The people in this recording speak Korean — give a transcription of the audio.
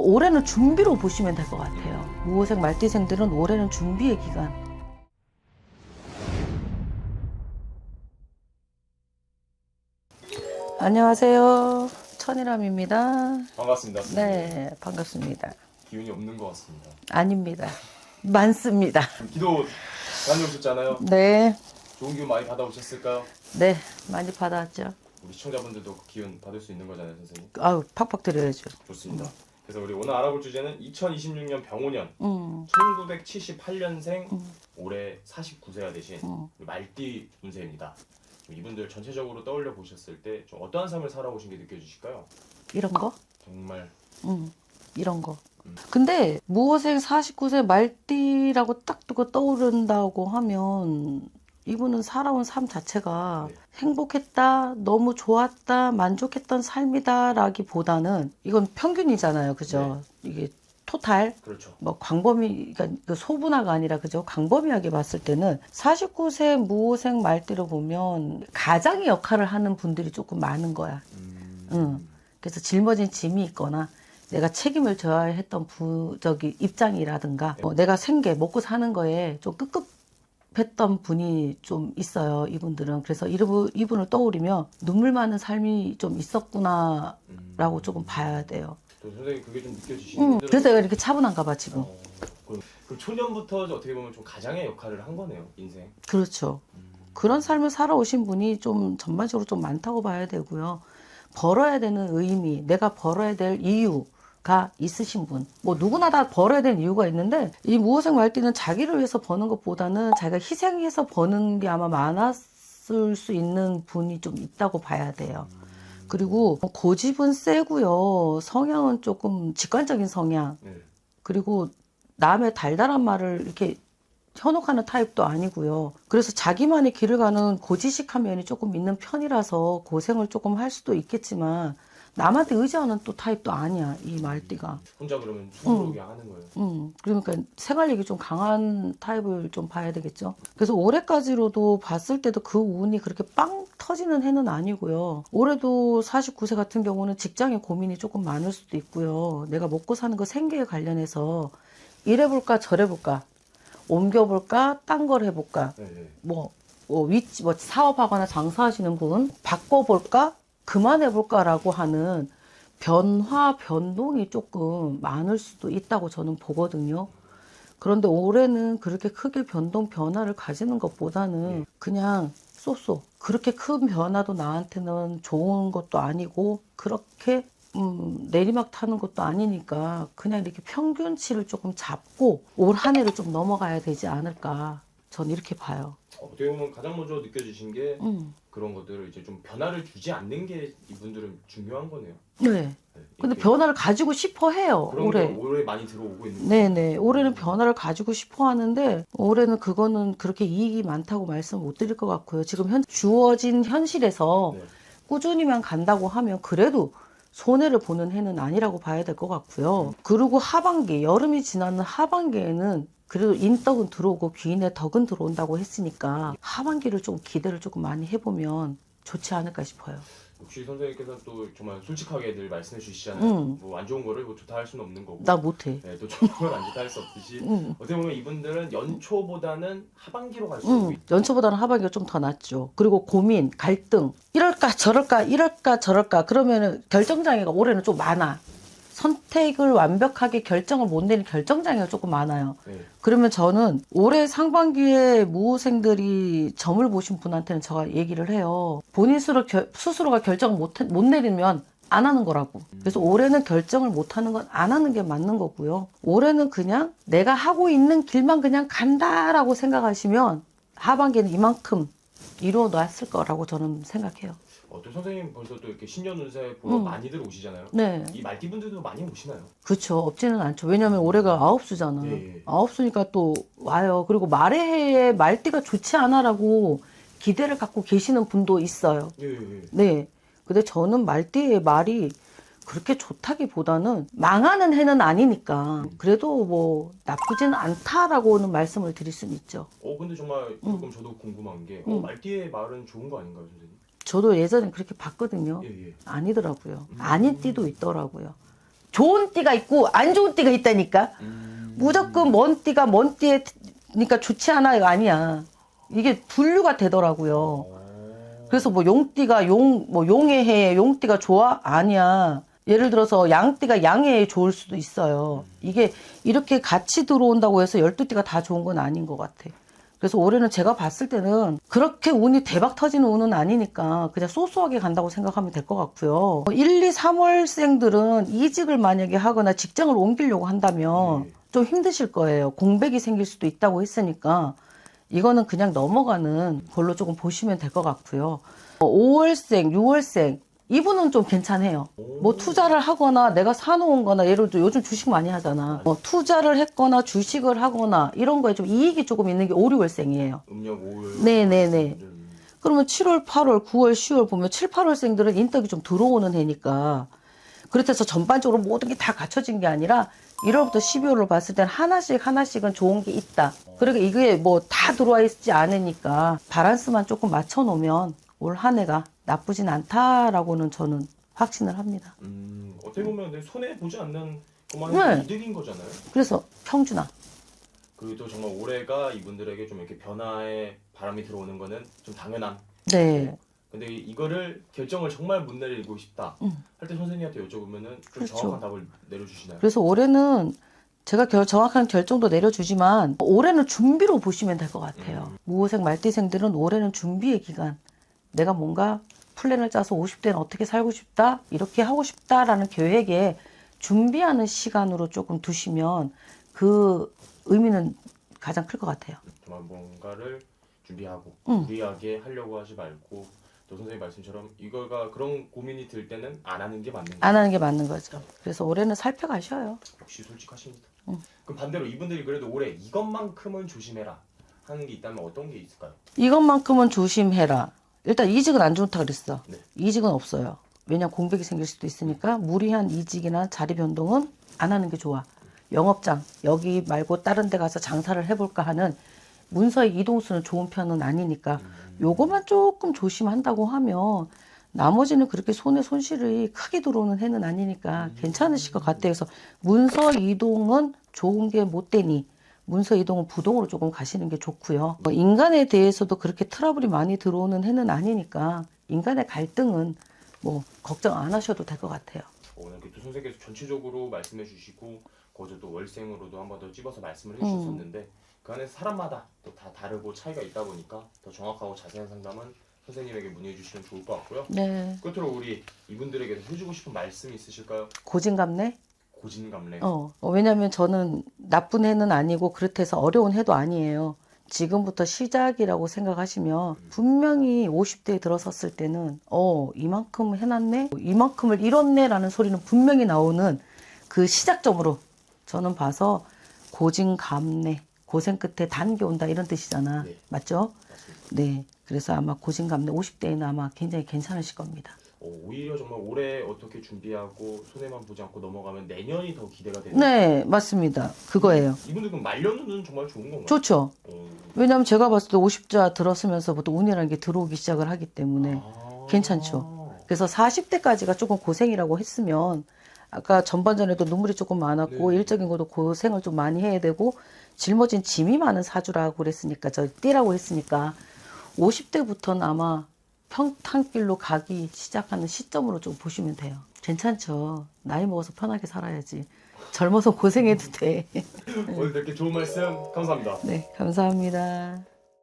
올해는 준비로 보시면 될 것 같아요. 무호생 말띠생들은 올해는 준비의 기간. 안녕하세요. 천일함입니다. 반갑습니다. 선생님. 네, 반갑습니다. 기운이 없는 것 같습니다. 아닙니다. 많습니다. 기도 다녀오셨잖아요. 네, 좋은 기운 많이 받아오셨을까요? 네, 많이 받아왔죠. 우리 시청자분들도 그 기운 받을 수 있는 거잖아요, 선생님. 아유, 팍팍 드려야죠. 좋습니다. 그래서 우리 오늘 알아볼 주제는 2026년 병오년 1978년생 올해 49세가 되신 우리 말띠 운세입니다. 이분들 전체적으로 떠올려 보셨을 때 좀 어떠한 삶을 살아오신 게 느껴지실까요? 이런 거? 정말 이런 거. 근데 무호생 49세 말띠라고 딱 두고 떠오른다고 하면 이분은 살아온 삶 자체가 네. 행복했다, 너무 좋았다, 만족했던 삶이다 라기보다는 이건 평균이잖아요. 그죠? 이게 토탈 그렇죠. 뭐 광범위, 그러니까 그 소분화가 아니라 그죠? 광범위하게 봤을 때는 49세 무호생 말띠로 보면 가장의 역할을 하는 분들이 조금 많은 거야. 그래서 짊어진 짐이 있거나 내가 책임을 져야 했던 입장이라든가 내가 생계 먹고 사는 거에 좀 급급했던 분이 좀 있어요. 이분들은. 그래서 이분을 떠올리면 눈물 많은 삶이 좀 있었구나라고 조금 봐야 돼요. 또 선생님 그게 좀 느껴지시는 그래서 내가 이렇게 차분한가 봐 지금. 그럼 초년부터 어떻게 보면 좀 가장의 역할을 한 거네요, 인생. 그렇죠. 그런 삶을 살아오신 분이 좀 전반적으로 좀 많다고 봐야 되고요. 벌어야 되는 의미, 내가 벌어야 될 이유가 있으신 분. 뭐 누구나 다 벌어야 되는 이유가 있는데 이 무호생 말띠는 자기를 위해서 버는 것보다는 자기가 희생해서 버는 게 아마 많았을 수 있는 분이 좀 있다고 봐야 돼요. 그리고 고집은 세고요. 성향은 조금 직관적인 성향. 네. 그리고 남의 달달한 말을 이렇게 현혹하는 타입도 아니고요. 그래서 자기만의 길을 가는 고지식한 면이 조금 있는 편이라서 고생을 조금 할 수도 있겠지만 남한테 의지하는 또 타입도 아니야, 이 말띠가. 혼자 그러면 숨고르게 하는 거예요. 그러니까 생활력이 좀 강한 타입을 좀 봐야 되겠죠. 그래서 올해까지로도 봤을 때도 그 운이 그렇게 빵 터지는 해는 아니고요. 올해도 49세 같은 경우는 직장에 고민이 조금 많을 수도 있고요. 내가 먹고 사는 거 생계에 관련해서 이래볼까 저래볼까 옮겨볼까 딴 걸 해볼까 네. 뭐 사업하거나 장사하시는 분 바꿔볼까 그만해볼까라고 하는 변화, 변동이 조금 많을 수도 있다고 저는 보거든요. 그런데 올해는 그렇게 크게 변화를 가지는 것보다는 그냥 쏘쏘. 그렇게 큰 변화도 나한테는 좋은 것도 아니고 그렇게 내리막 타는 것도 아니니까 그냥 이렇게 평균치를 조금 잡고 올 한 해를 좀 넘어가야 되지 않을까. 전 이렇게 봐요. 어떻게 보면 가장 먼저 느껴지신 게 그런 것들을 이제 좀 변화를 주지 않는 게 이분들은 중요한 거네요. 네. 네, 근데 이렇게 변화를 가지고 싶어 해요. 그런 올해. 게 올해 많이 들어오고 있는 거예요. 네네. 올해는 변화를 가지고 싶어 하는데 올해는 그거는 그렇게 이익이 많다고 말씀 못 드릴 것 같고요. 지금 주어진 현실에서 네. 꾸준히만 간다고 하면 그래도 손해를 보는 해는 아니라고 봐야 될 것 같고요. 그리고 하반기, 여름이 지나는 하반기에는 그래도 인덕은 들어오고 귀인의 덕은 들어온다고 했으니까 하반기를 좀 기대를 조금 많이 해보면 좋지 않을까 싶어요. 역시 선생님께서 또 정말 솔직하게 늘 말씀해 주시잖아요. 뭐 안 좋은 거를 뭐 좋다 할 수는 없는 거고. 나 못해. 네, 또 좋은 걸 안 좋다 할 수 없듯이 어떻게 보면 이분들은 연초보다는 하반기로 갈수록 연초보다는 하반기가 좀 더 낫죠. 그리고 고민, 갈등, 이럴까 저럴까 그러면은 결정장애가 올해는 좀 많아. 선택을 완벽하게 결정을 못 내는 결정장애가 조금 많아요. 네. 그러면 저는 올해 상반기에 무호생들이 점을 보신 분한테는 제가 얘기를 해요. 본인 스스로가 결정을 못 내리면 안 하는 거라고. 그래서 올해는 결정을 못 하는 건 안 하는 게 맞는 거고요. 올해는 그냥 내가 하고 있는 길만 그냥 간다라고 생각하시면 하반기에는 이만큼 이루어 놨을 거라고 저는 생각해요. 또 선생님 벌써 또 이렇게 신년 운세 보러 많이들 오시잖아요. 네. 이 말띠분들도 많이 오시나요? 그렇죠. 없지는 않죠. 왜냐면 올해가 9수잖아. 예. 9수니까 또 와요. 그리고 말의 해에 말띠가 좋지 않아라고 기대를 갖고 계시는 분도 있어요. 예. 네. 근데 저는 말띠의 말이 그렇게 좋다기보다는 망하는 해는 아니니까 그래도 뭐 나쁘지는 않다라고는 말씀을 드릴 수는 있죠. 근데 정말 조금 저도 궁금한 게 말띠의 말은 좋은 거 아닌가요, 선생님? 저도 예전에 그렇게 봤거든요. 예. 아니더라고요. 아닌 띠도 있더라고요. 좋은 띠가 있고 안 좋은 띠가 있다니까. 무조건 먼 띠가 먼 띠니까 좋지 않아요. 아니야. 이게 분류가 되더라고요. 그래서 뭐 용띠가 용의 해에 용띠가 좋아? 아니야. 예를 들어서 양띠가 양의 해에 좋을 수도 있어요. 이게 이렇게 같이 들어온다고 해서 12띠가 다 좋은 건 아닌 것 같아. 그래서 올해는 제가 봤을 때는 그렇게 운이 대박 터지는 운은 아니니까 그냥 소소하게 간다고 생각하면 될 것 같고요. 1, 2, 3월생들은 이직을 만약에 하거나 직장을 옮기려고 한다면 좀 힘드실 거예요. 공백이 생길 수도 있다고 했으니까 이거는 그냥 넘어가는 걸로 조금 보시면 될 것 같고요. 5월생, 6월생 이분은 좀 괜찮아요. 뭐 투자를 하거나 내가 사놓은 거나 예를 들어 요즘 주식 많이 하잖아. 투자를 했거나 주식을 하거나 이런 거에 좀 이익이 조금 있는 게 5, 6월생이에요. 음력 5월. 네네네. 그러면 7월, 8월, 9월, 10월 보면 7, 8월생들은 인덕이 좀 들어오는 해니까 그렇다 해서 전반적으로 모든 게 다 갖춰진 게 아니라 1월부터 12월을 봤을 땐 하나씩은 좋은 게 있다. 그러니까 이게 뭐 다 들어와 있지 않으니까 밸런스만 조금 맞춰 놓으면 올 한 해가 나쁘진 않다라고는 저는 확신을 합니다. 어떻게 보면 근데 손해 보지 않는 것만 네. 해도 이득인 거잖아요. 그래서 평준화. 그리고 정말 올해가 이분들에게 좀 이렇게 변화의 바람이 들어오는 거는 좀 당연한. 네. 근데 이거를 결정을 정말 못 내리고 싶다 할 때 선생님한테 여쭤보면은 좀 그렇죠. 정확한 답을 내려주시나요? 그래서 올해는 제가 정확한 결정도 내려주지만 올해는 준비로 보시면 될 것 같아요. 무호생 말띠생들은 올해는 준비의 기간. 내가 뭔가 플랜을 짜서 50대는 어떻게 살고 싶다, 이렇게 하고 싶다라는 계획에 준비하는 시간으로 조금 두시면 그 의미는 가장 클 것 같아요. 정말 뭔가를 준비하고 무리하게 하려고 하지 말고 또 선생님 말씀처럼 이거가 그런 고민이 들 때는 안 하는 게 맞는 거예요. 안 하는 게 맞는 거죠. 그래서 올해는 살펴가셔요. 역시 솔직하십니다. 그럼 반대로 이분들이 그래도 올해 이것만큼은 조심해라 하는 게 있다면 어떤 게 있을까요? 이것만큼은 조심해라. 일단 이직은 안 좋다 그랬어. 네. 이직은 없어요. 왜냐면 공백이 생길 수도 있으니까 무리한 이직이나 자리 변동은 안 하는 게 좋아. 영업장 여기 말고 다른 데 가서 장사를 해볼까 하는 문서의 이동수는 좋은 편은 아니니까 요거만 조금 조심한다고 하면 나머지는 그렇게 손에 손실이 크게 들어오는 해는 아니니까 괜찮으실 것 같아요. 그래서 문서 이동은 좋은 게 못 되니 문서 이동은 부동으로 조금 가시는 게 좋고요. 인간에 대해서도 그렇게 트러블이 많이 들어오는 해는 아니니까 인간의 갈등은 뭐 걱정 안 하셔도 될 것 같아요. 오늘 또 선생님께서 전체적으로 말씀해 주시고 거기서 또 월생으로도 한 번 더 찝어서 말씀을 해주셨는데 그 안에 사람마다 또 다 다르고 차이가 있다 보니까 더 정확하고 자세한 상담은 선생님에게 문의해 주시면 좋을 것 같고요. 네. 끝으로 우리 이분들에게 해주고 싶은 말씀 있으실까요? 고진감래? 고진감래. 왜냐면 저는 나쁜 해는 아니고 그렇다해서 어려운 해도 아니에요. 지금부터 시작이라고 생각하시면 분명히 50대에 들어섰을 때는 이만큼 해놨네? 이만큼을 잃었네? 라는 소리는 분명히 나오는 그 시작점으로 저는 봐서 고진감래, 고생 끝에 단계 온다 이런 뜻이잖아. 네. 맞죠? 맞습니다. 네. 그래서 아마 고진감래 50대에는 아마 굉장히 괜찮으실 겁니다. 오히려 정말 올해 어떻게 준비하고 손해만 보지 않고 넘어가면 내년이 더 기대가 되는. 네, 맞습니다. 그거예요. 이분들 그럼 말년은 정말 좋은 건가요? 좋죠. 왜냐하면 제가 봤을 때 50자 들었으면서부터 운이라는 게 들어오기 시작을 하기 때문에 괜찮죠. 그래서 40대까지가 조금 고생이라고 했으면 아까 전반전에도 눈물이 조금 많았고 네. 일적인 것도 고생을 좀 많이 해야 되고 짊어진 짐이 많은 사주라고 그랬으니까 저 띠라고 했으니까 50대부터는 아마 평탄길로 가기 시작하는 시점으로 좀 보시면 돼요. 괜찮죠. 나이 먹어서 편하게 살아야지. 젊어서 고생해도 돼. 오늘 이렇게 좋은 말씀 감사합니다. 네, 감사합니다.